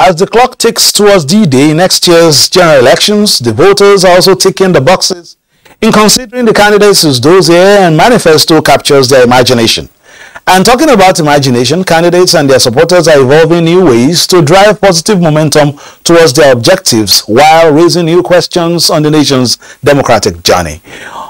As the clock ticks towards D-Day, next year's general elections, the voters are also ticking the boxes in considering the candidates whose dossier and manifesto captures their imagination. And talking about imagination, candidates and their supporters are evolving new ways to drive positive momentum towards their objectives while raising new questions on the nation's democratic journey.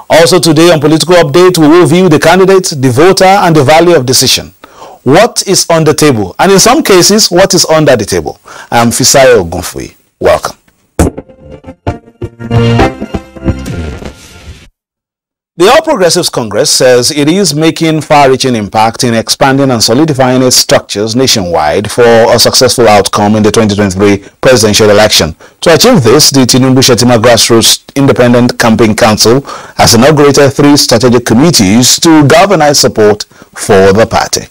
Also today on Political Update, we will view the candidate, the voter, and the value of decision. What is on the table, and in some cases, what is under the table? I am Fisayo Ogunfui. Welcome. The All Progressives Congress says it is making far-reaching impact in expanding and solidifying its structures nationwide for a successful outcome in the 2023 presidential election. To achieve this, the Tinubu-Shetima Grassroots Independent Campaign Council has inaugurated 3 strategic committees to galvanize support for the party.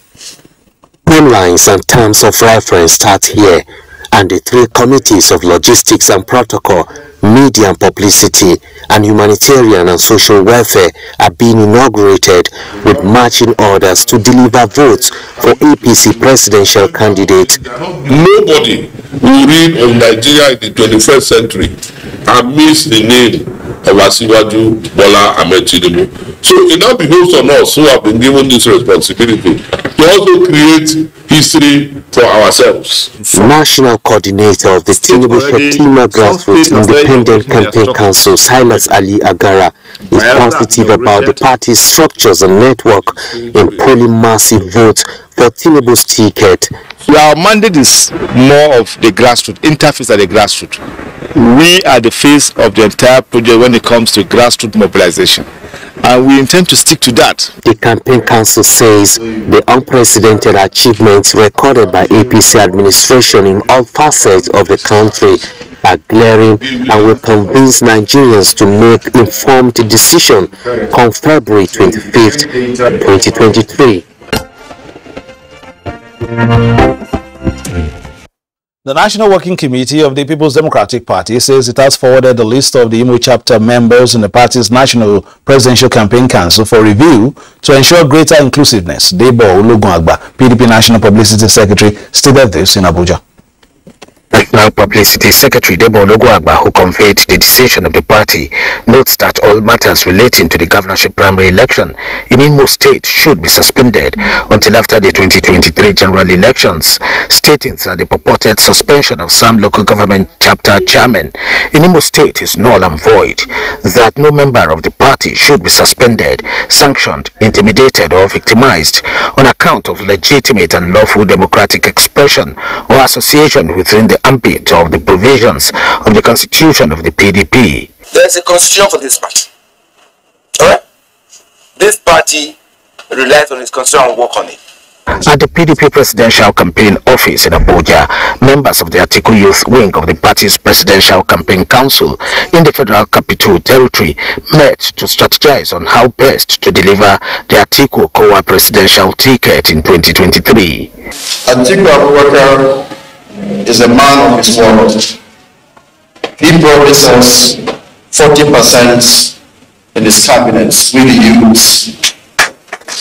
Timelines and terms of reference start here, and the 3 committees of logistics and protocol, media and publicity, and humanitarian and social welfare are being inaugurated with marching orders to deliver votes for APC presidential candidate. Nobody will read of Nigeria in the 21st century and miss the name of Asiwaju Bola Ahmed Tinubu. So it now behoves on us who have been given this responsibility to also create history for ourselves. National coordinator of the Tinubu-Shetima Grassroots Independent Campaign Council, Silas Ali Agara, is positive about the party's structures and network in polling massive votes for Tinubu's ticket. Our mandate is more of the grassroots, interface at the grassroots. We are the face of the entire project when it comes to grassroots mobilization, and we intend to stick to that. The campaign council says the unprecedented achievements recorded by APC administration in all facets of the country are glaring and will convince Nigerians to make informed decision come February 25th, 2023. The National Working Committee of the People's Democratic Party says it has forwarded the list of the Imo chapter members in the party's National Presidential Campaign Council for review to ensure greater inclusiveness. Debo Ologunagba, PDP National Publicity Secretary, stated this in Abuja. National Publicity Secretary Debo Ologunagba, who conveyed the decision of the party, notes that all matters relating to the governorship primary election in Imo State should be suspended until after the 2023 general elections, stating that the purported suspension of some local government chapter chairmen in Imo State is null and void, that no member of the party should be suspended, sanctioned, intimidated or victimized on account of legitimate and lawful democratic expression or association within the ambit of the provisions of the constitution of the PDP. There is a constitution for this party. Alright? This party relies on its constitution and work on it. At the PDP Presidential Campaign Office in Abuja, members of the Atiku Youth Wing of the party's Presidential Campaign Council in the Federal Capital Territory met to strategize on how best to deliver the Atiku Kowa presidential ticket in 2023. Atiku Abubakar is a man of his word. He promised us 40% in his cabinets with the youths.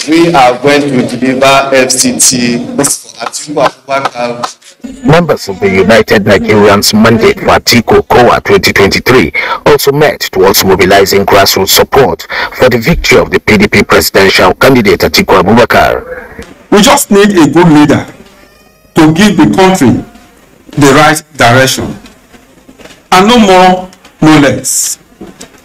We are going to deliver FCT for Atiku Abubakar. Members of the United Nigerians mandate for Atiku Kowa 2023 also met towards mobilizing grassroots support for the victory of the PDP presidential candidate Atiku Abubakar. We just need a good leader to give the country the right direction, and no more, no less,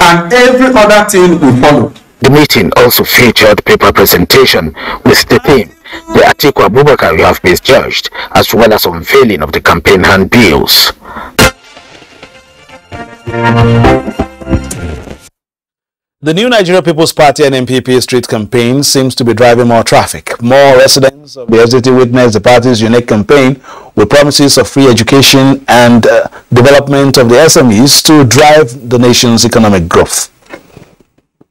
and every other thing will follow. The meeting also featured paper presentation with the theme, the Atiku Abubakar you have misjudged, as well as unveiling of the campaign handbills. The new Nigeria People's Party NNPP street campaign seems to be driving more traffic. More residents of the FCT witnessed the party's unique campaign with promises of free education and development of the SMEs to drive the nation's economic growth.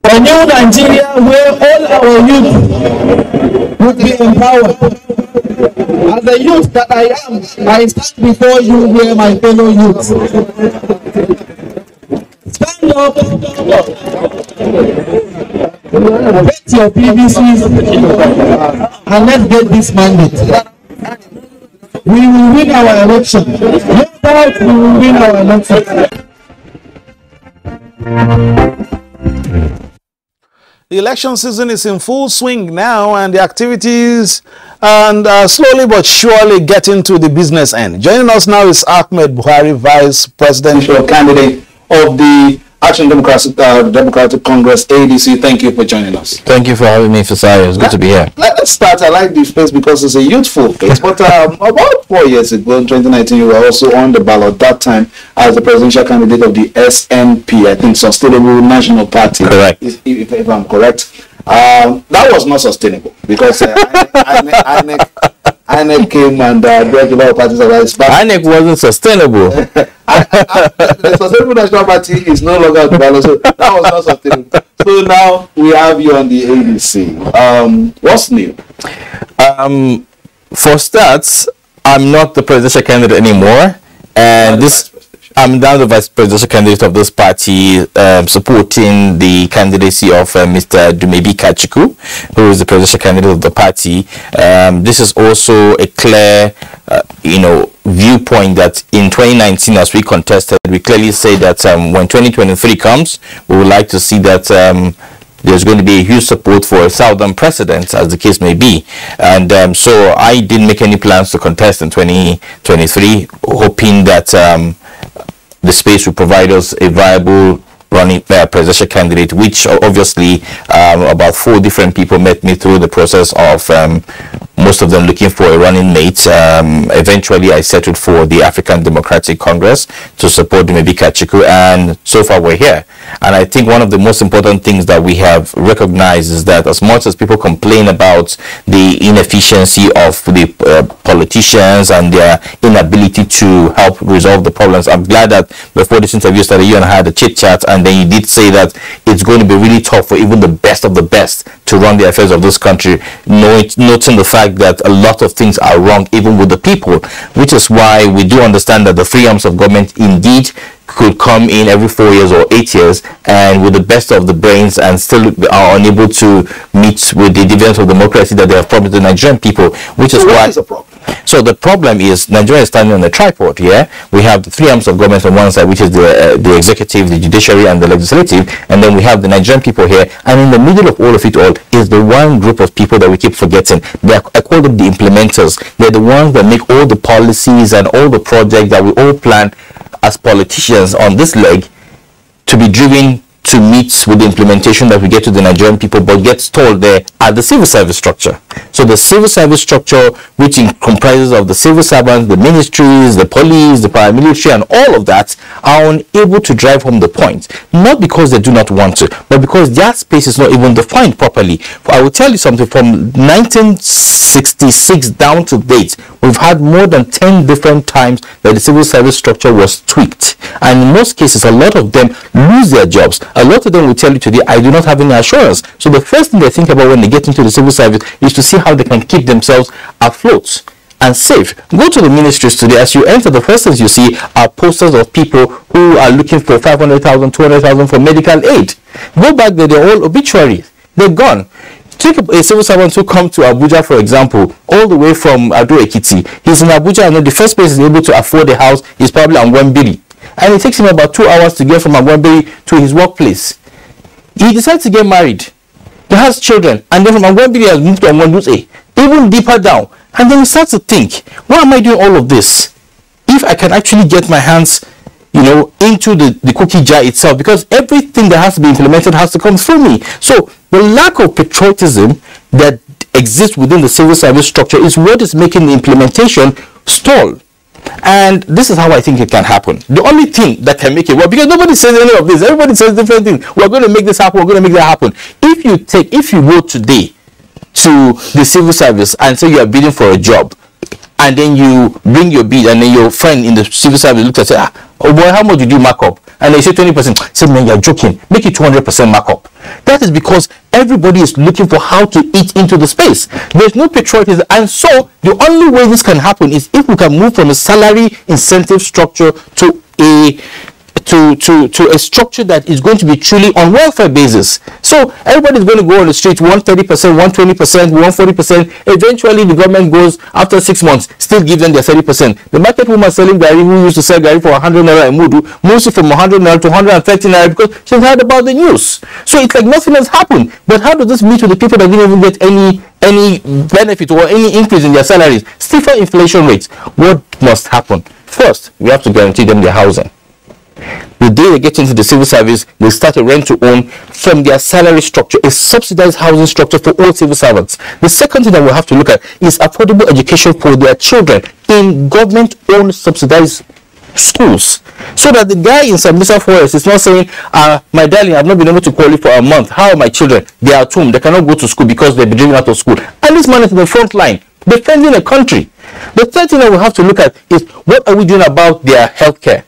A new Nigeria where all our youth would be empowered. As the youth that I am, I stand before you here, my fellow youth. Stand up, get your PVCs, and let's get this mandate. We will win our election. No doubt we will win our election. The election season is in full swing now, and the activities are slowly but surely getting to the business end. Joining us now is Ahmed Buhari, Vice Presidential Candidate of the Action Democratic Congress, ADC. Thank you for joining us. Thank you for having me, Fasai. It's good to be here. Let's start. I like this place because it's a youthful place. But about 4 years ago, in 2019, you were also on the ballot that time as the presidential candidate of the SNP, I think Sustainable National Party. Correct. If I'm correct. That was not sustainable because INEC came and brought a lot of parties around. INEC wasn't sustainable. The Sustainable National Party is no longer at the ballot, so that was not sustainable. So now we have you on the ADC. What's new? For starts, I'm not the presidential candidate anymore, and I'm now the vice presidential candidate of this party, supporting the candidacy of Mr. Dumebi Kachiku, who is the presidential candidate of the party. This is also a clear, viewpoint that in 2019, as we contested, we clearly say that when 2023 comes, we would like to see that there's going to be a huge support for a southern president, as the case may be. And so I didn't make any plans to contest in 2023, hoping that the space will provide us a viable running presidential candidate, which obviously about 4 different people met me through the process of most of them looking for a running mate. Eventually I settled for the African Democratic Congress to support Dumebi Kachiku, and so far we're here. And I think one of the most important things that we have recognized is that as much as people complain about the inefficiency of the politicians and their inability to help resolve the problems, I'm glad that before this interview started, you and I had a chit chat, and then you did say that it's going to be really tough for even the best of the best to run the affairs of this country, noting the fact that a lot of things are wrong even with the people, which is why we do understand that the 3 arms of government indeed could come in every 4 years or 8 years and with the best of the brains and still are unable to meet with the dividends of democracy that they have promised the Nigerian people, which is why. So the problem is Nigeria is standing on a tripod here. We have the 3 arms of government on one side, which is the executive, the judiciary, and the legislative, and then we have the Nigerian people here, and in the middle of all of it all is the one group of people that we keep forgetting. I call them the implementers. They're the ones that make all the policies and all the projects that we all plan as politicians on this leg to be driven to meet with the implementation that we get to the Nigerian people, but gets stalled there at the civil service structure. So the civil service structure, which comprises of the civil servants, the ministries, the police, the paramilitary, and all of that, are unable to drive home the point. Not because they do not want to, but because their space is not even defined properly. I will tell you something, from 1966 down to date, we've had more than 10 different times that the civil service structure was tweaked. And in most cases, a lot of them lose their jobs. A lot of them will tell you today, I do not have any assurance. So the first thing they think about when they get into the civil service is to see how they can keep themselves afloat and safe. Go to the ministries today. As you enter, the first things you see are posters of people who are looking for 500,000, 200,000 for medical aid. Go back there, they're all obituaries. They're gone. Take a civil servant who come to Abuja, for example, all the way from Ado Ekiti. He's in Abuja, and the first place he's able to afford a house is probably on Wembiri. And it takes him about 2 hours to get from Wembiri to his workplace. He decides to get married. He has children, and then from Wembiri he has moved to Wembiri, even deeper down. And then he starts to think, why am I doing all of this if I can actually get my hands, into the cookie jar itself? Because everything that has to be implemented has to come through me. So the lack of patriotism that exists within the civil service structure is what is making the implementation stall. And this is how I think it can happen. The only thing that can make it work, because nobody says any of this, everybody says different things. We're going to make this happen, we're going to make that happen. If you go today to the civil service and say you are bidding for a job, and then you bring your bid, and then your friend in the civil service looks and say, oh boy, how much did you mark up? And they say 20%. Say, man, you're joking. Make it 200% markup. That is because everybody is looking for how to eat into the space. There's no patriotism. And so the only way this can happen is if we can move from a salary incentive structure to a structure that is going to be truly on welfare basis. So everybody's going to go on the street, 130%, 120%, 140%. Eventually the government goes after 6 months, still give them their 30%. The market woman selling gari, who used to sell gari for 100 naira in Mudu, moves it from 100 naira to 130 naira because she's heard about the news. So it's like nothing has happened. But how does this meet with the people that didn't even get any benefit or any increase in their salaries? Stiffer inflation rates. What must happen? First, we have to guarantee them their housing. The day they get into the civil service, they start a rent to own from their salary structure, a subsidized housing structure for all civil servants. The second thing that we'll have to look at is affordable education for their children in government-owned subsidized schools, so that the guy in Sambisa Forest is not saying, my darling, I've not been able to qualify for a month. How are my children? They are at home. They cannot go to school because they've been driven out of school. And this man is in the front line defending the country. The third thing that we have to look at is what are we doing about their health care?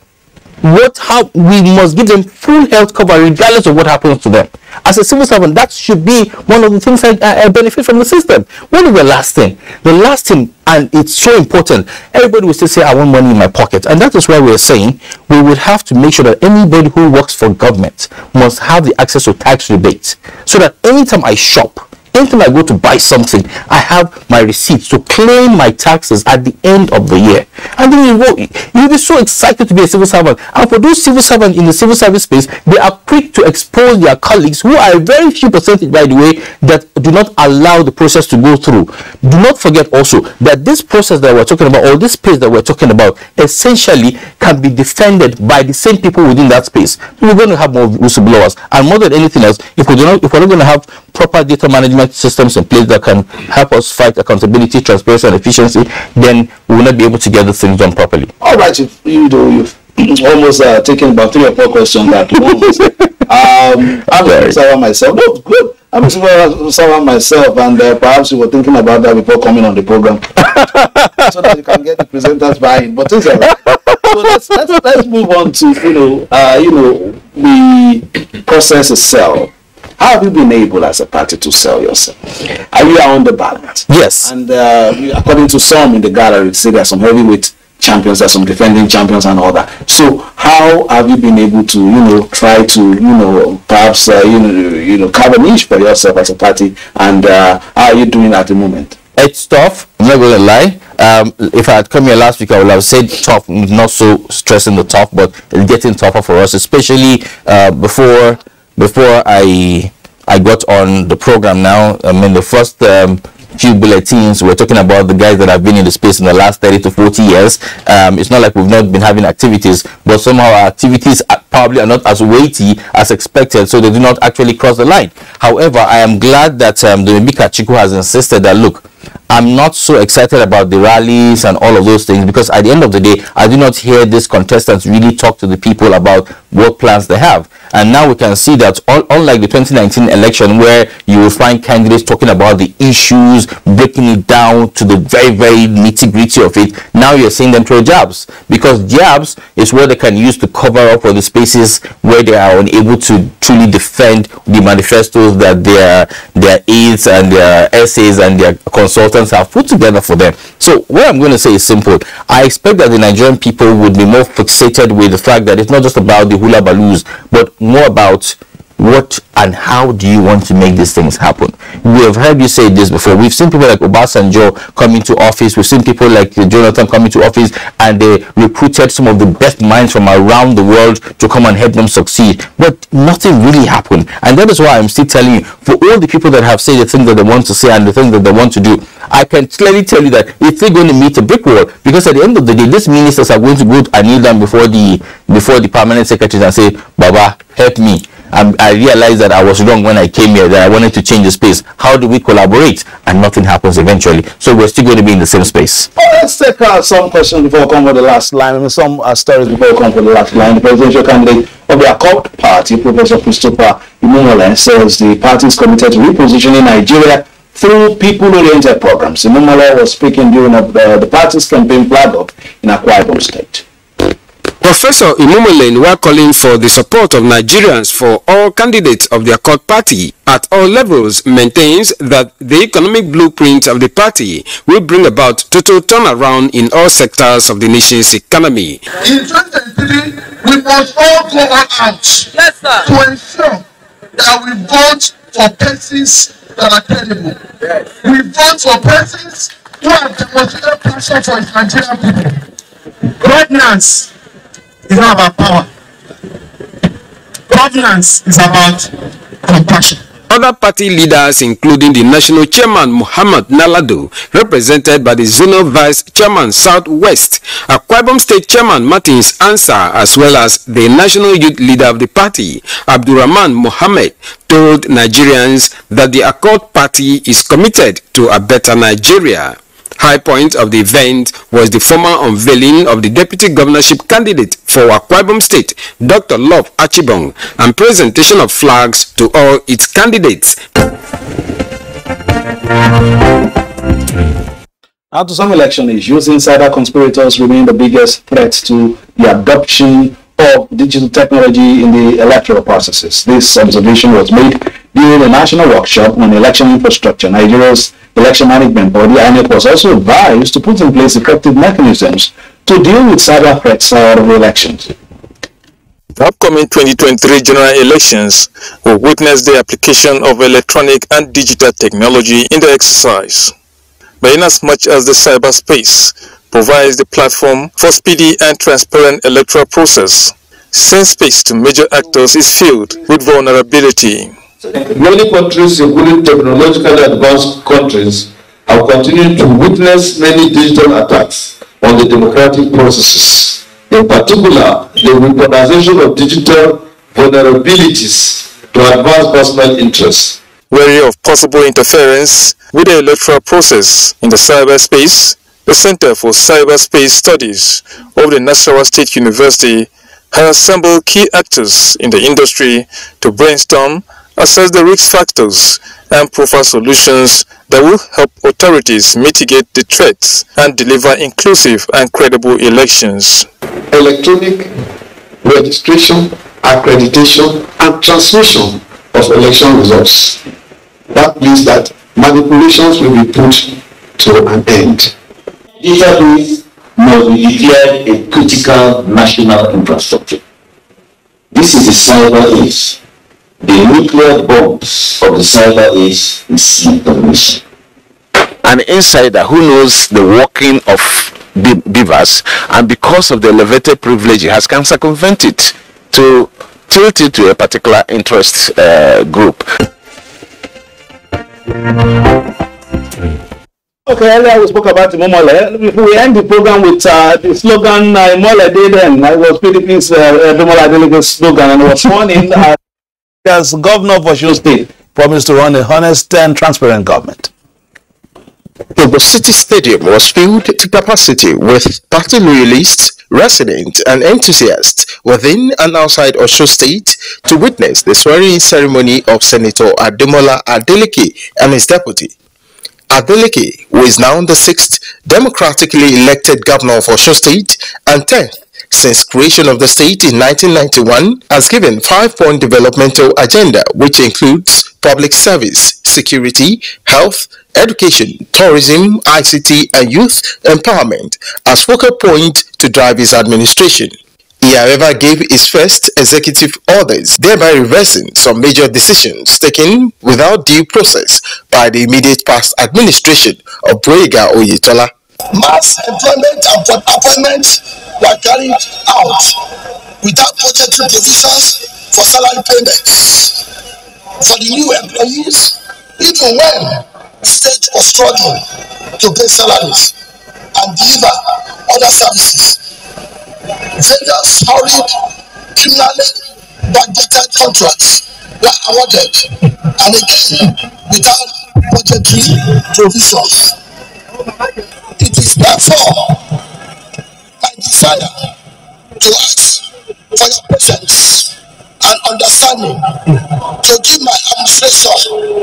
How we must give them full health cover regardless of what happens to them. As a civil servant, that should be one of the things I benefit from the system. What is the last thing? The last thing, and it's so important, everybody will still say, I want money in my pocket. And that is why we're saying we would have to make sure that anybody who works for government must have the access to tax rebates, so that anytime I shop, anytime I go to buy something, I have my receipts to claim my taxes at the end of the year. And then you'll be so excited to be a civil servant. And for those civil servants in the civil service space, they are quick to expose their colleagues, who are a very few percentage, by the way, that do not allow the process to go through. Do not forget also that this process that we're talking about, or this space that we're talking about, essentially can be defended by the same people within that space. We're going to have more whistleblowers. And more than anything else, if we're not going to have proper data management systems in place that can help us fight accountability, transparency, and efficiency, then we will not be able to get the things done properly. All right, you've almost taken about 3 or 4 questions at once. I'm a server myself. No, good. I'm a server myself, and perhaps you were thinking about that before coming on the program, so that you can get the presenters buying. But it's all right. So let's move on to the process itself. How have you been able as a party to sell yourself? Are you on the ballot? Yes. And according to some in the gallery, say there are some heavyweight champions, there are some defending champions and all that. So how have you been able to, try to, perhaps, carve a niche for yourself as a party? And how are you doing at the moment? It's tough. I'm not going to lie. If I had come here last week, I would have said tough, not so stressing the tough, but it's getting tougher for us, especially before I got on the program now. I mean, the first few bulletins, we're talking about the guys that have been in the space in the last 30 to 40 years. It's not like we've not been having activities, but somehow our activities probably are not as weighty as expected, so they do not actually cross the line. However, I am glad that the Mibika Chiku has insisted that, look, I'm not so excited about the rallies and all of those things, because at the end of the day, I do not hear these contestants really talk to the people about what plans they have. And now we can see that unlike the 2019 election, where you will find candidates talking about the issues, breaking it down to the very, very nitty-gritty of it, now you're seeing them throw jabs, because jabs is what they can use to cover up for the spaces where they are unable to truly defend the manifestos that their aides and their essays and their consultants have put together for them. So what I'm going to say is simple. I expect that the Nigerian people would be more fixated with the fact that it's not just about the hula baloos, but more about what and how do you want to make these things happen. We have heard you say this before. We've seen people like Obasanjo come into office. We've seen people like Jonathan come into office, and they recruited some of the best minds from around the world to come and help them succeed. But nothing really happened. And that is why I'm still telling you, for all the people that have said the things that they want to say and the things that they want to do, I can clearly tell you that it's still going to meet a brick wall, because at the end of the day, these ministers are going to go and kneel down before the permanent secretaries and say, Baba, help me. I realized that I was wrong when I came here, that I wanted to change the space. How do we collaborate? And nothing happens eventually. So we're still going to be in the same space. Oh, let's take some questions before we come for the last line. I mean, some stories before we come for the last line. The presidential candidate of the Accord Party, Professor Christopher Imumole, says the party is committed to repositioning Nigeria through people-oriented programs. Imumole was speaking during the party's campaign flag-up in Akwa Ibom State. Professor Imumole were calling for the support of Nigerians for all candidates of the Accord Party at all levels, maintains that the economic blueprint of the party will bring about total turnaround in all sectors of the nation's economy. In 2023, we must all go all out to ensure that we vote for persons that are credible. We vote for persons who have demonstrated passion for the Nigerian people. Governance is not about power. Governance is about compassion. Other party leaders, including the national chairman Muhammad Nalado, represented by the zonal vice chairman Southwest, Akwa Ibom State chairman Martins Ansah, as well as the national youth leader of the party, Abdurrahman Mohammed, told Nigerians that the Accord Party is committed to a better Nigeria. High point of the event was the formal unveiling of the deputy governorship candidate for Akwa Ibom State, Dr. Love Achibong, and presentation of flags to all its candidates. After some election issues, insider conspirators remain the biggest threat to the adoption of digital technology in the electoral processes. This observation was made during a national workshop on election infrastructure. Nigeria's election management body, INEC, was also advised to put in place effective mechanisms to deal with cyber threats ahead of elections. The upcoming 2023 general elections will witness the application of electronic and digital technology in the exercise. But inasmuch as the cyberspace provides the platform for speedy and transparent electoral process, since space to major actors is filled with vulnerability. Many countries, including technologically advanced countries, have continued to witness many digital attacks on the democratic processes. In particular, the weaponization of digital vulnerabilities to advance personal interests. Wary of possible interference with the electoral process in the cyberspace, the Center for Cyberspace Studies of the Nasarawa State University has assembled key actors in the industry to brainstorm, assess the risk factors, and profile solutions that will help authorities mitigate the threats and deliver inclusive and credible elections. Electronic registration, accreditation, and transmission of election results. That means that manipulations will be put to an end. Database must be declared a critical national infrastructure. This is the cyber age. The nuclear bombs of the cyber age is information. An insider who knows the working of beavers, and because of the elevated privilege he has, can circumvent it to tilt it to a particular interest group. Okay, earlier we spoke about Imumole. We end the program with the slogan Imumole Day then. I was PDP's Imumole Delegate's slogan, and it was sworn in as governor of Osun State, promised to run a honest and transparent government. The city stadium was filled to capacity with party loyalists, residents and enthusiasts within and outside Osun State to witness the swearing-in ceremony of Senator Ademola Adeleke and his deputy. Adeleke, who is now the 6th democratically elected governor of Osun State and 10th since creation of the state in 1991, has given 5-point developmental agenda which includes public service, security, health, education, tourism, ICT and youth empowerment as focal point to drive his administration. He, however, gave his first executive orders, thereby reversing some major decisions taken without due process by the immediate past administration of Boyega Oyetola. Mass employment and appointments were carried out without budgetary provisions for salary payments for the new employees, even when the state was struggling to pay salaries and deliver other services. Vendors hurried criminally budgeted contracts were awarded, and again without budgetary provisions. It is therefore my desire to ask for your patience and understanding to give my administration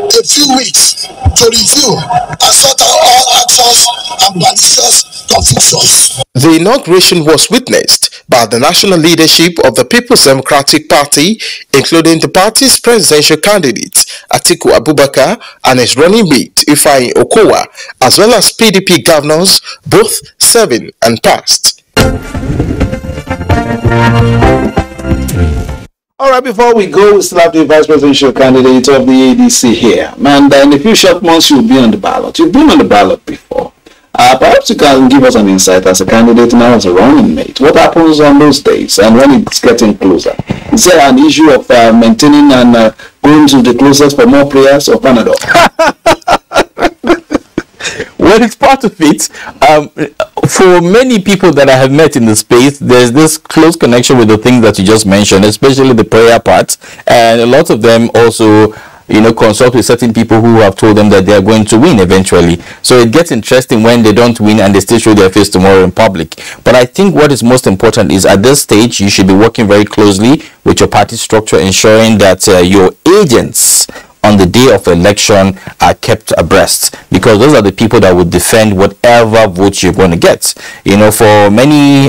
a few weeks to review and sort out all actions and malicious confusions. The inauguration was witnessed by the national leadership of the People's Democratic Party, including the party's presidential candidate Atiku Abubakar and his running mate Ifeanyi Okowa, as well as PDP governors, both serving and past. All right, before we go, we still have the vice presidential candidate of the ADC here. And in a few short months, you'll be on the ballot. You've been on the ballot before. Perhaps you can give us an insight as a candidate now as a running mate. What happens on those days and when it's getting closer? Is there an issue of maintaining and going to the closest for more prayers or Panadol? Well, it's part of it. For many people that I have met in the space, there's this close connection with the things that you just mentioned, especially the prayer part. And a lot of them also, consult with certain people who have told them that they are going to win eventually. So it gets interesting when they don't win and they still show their face tomorrow in public. But I think what is most important is at this stage, you should be working very closely with your party structure, ensuring that your agents on the day of election are kept abreast, because those are the people that would defend whatever vote you're going to get. For many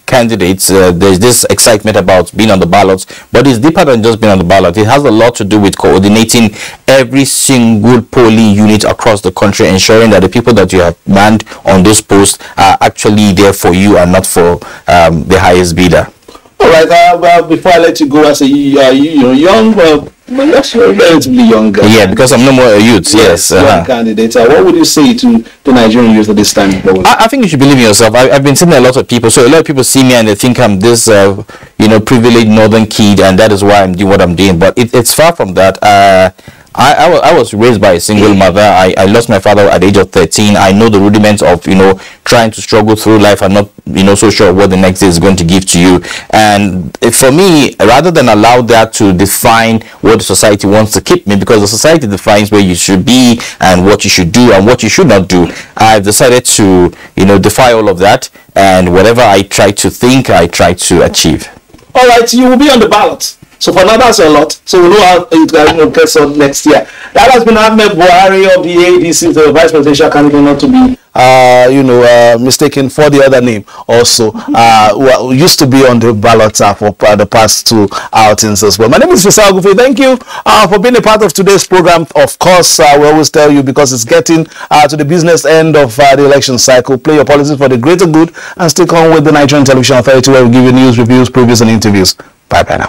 candidates, there's this excitement about being on the ballots, but it's deeper than just being on the ballot. It has a lot to do with coordinating every single polling unit across the country, ensuring that the people that you have manned on those posts are actually there for you and not for the highest bidder. All right. Well, before I let you go, as a young, relatively young guy. Yeah, because I'm no more a youth. Yes. Candidate. What would you say to the Nigerian youth at this time? I think you should believe in yourself. I've been seeing a lot of people. So a lot of people see me and they think I'm this, privileged northern kid, and that is why I'm doing what I'm doing. But it's far from that. I was raised by a single mother. I lost my father at the age of 13. I know the rudiments of, trying to struggle through life and not, so sure what the next day is going to give to you. And for me, rather than allow that to define what the society wants to keep me, because the society defines where you should be and what you should do and what you should not do, I've decided to, defy all of that. And whatever I try to think, I try to achieve. All right, you will be on the ballot. So for now, that's a lot. So we know how it gets on next year. That has been Ahmed Buhari of the ADC, the vice presidential candidate, not to be mistaken for the other name also, who used to be on the ballot for the past two outings as well. My name is Fisal Gufi. Thank you for being a part of today's program. Of course, we always tell you, because it's getting to the business end of the election cycle, play your policies for the greater good and stick on with the Nigerian Television Authority, where we give you news, reviews, previews and interviews. Bye bye now.